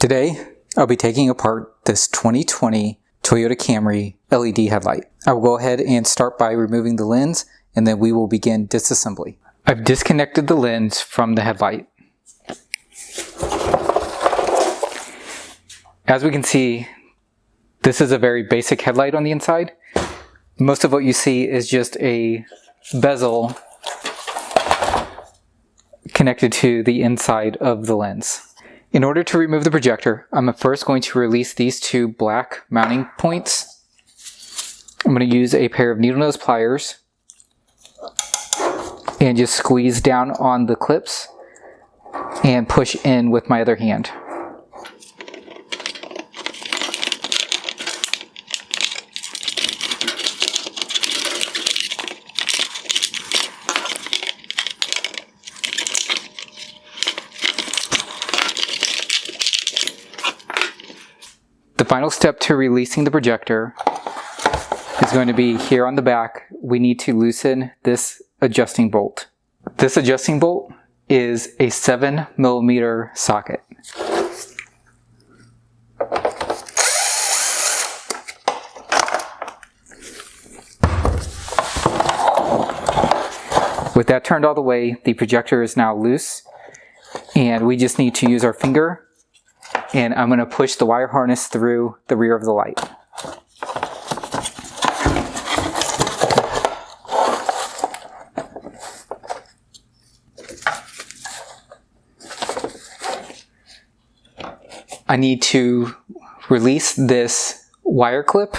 Today, I'll be taking apart this 2020 Toyota Camry LED headlight. I will go ahead and start by removing the lens, and then we will begin disassembly. I've disconnected the lens from the headlight. As we can see, this is a very basic headlight on the inside. Most of what you see is just a bezel connected to the inside of the lens. In order to remove the projector, I'm first going to release these two black mounting points. I'm going to use a pair of needle nose pliers and just squeeze down on the clips and push in with my other hand. The final step to releasing the projector is going to be here on the back. We need to loosen this adjusting bolt. This adjusting bolt is a 7mm socket. With that turned all the way, the projector is now loose, and we just need to use our finger, and I'm going to push the wire harness through the rear of the light. I need to release this wire clip.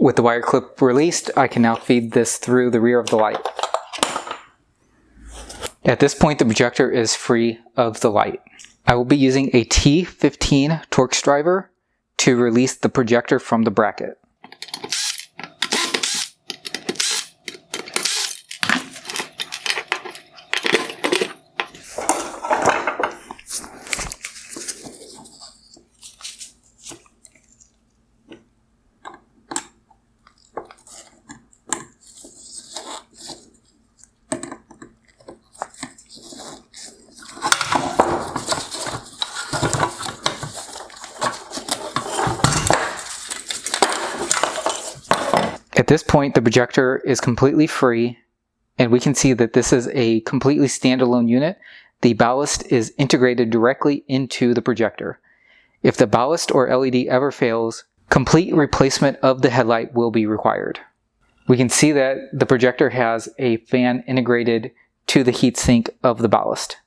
With the wire clip released, I can now feed this through the rear of the light. At this point, the projector is free of the light. I will be using a T15 Torx driver to release the projector from the bracket. At this point, the projector is completely free, and we can see that this is a completely standalone unit. The ballast is integrated directly into the projector. If the ballast or LED ever fails, complete replacement of the headlight will be required. We can see that the projector has a fan integrated to the heatsink of the ballast.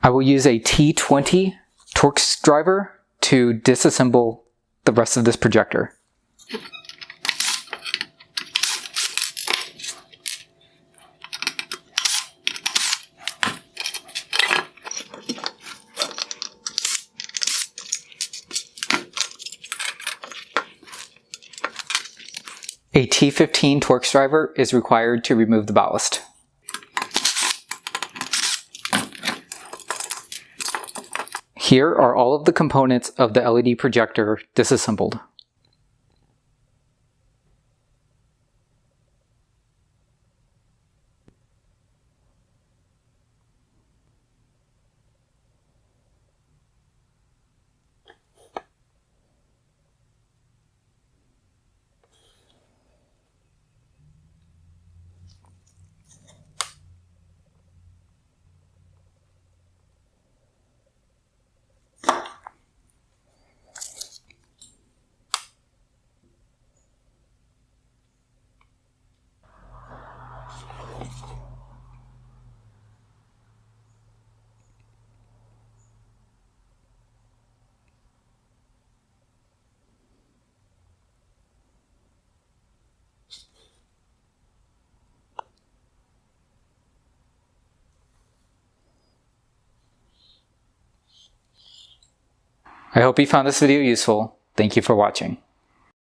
I will use a T20 Torx driver to disassemble the rest of this projector. A T15 Torx driver is required to remove the ballast. Here are all of the components of the LED projector disassembled. I hope you found this video useful. Thank you for watching.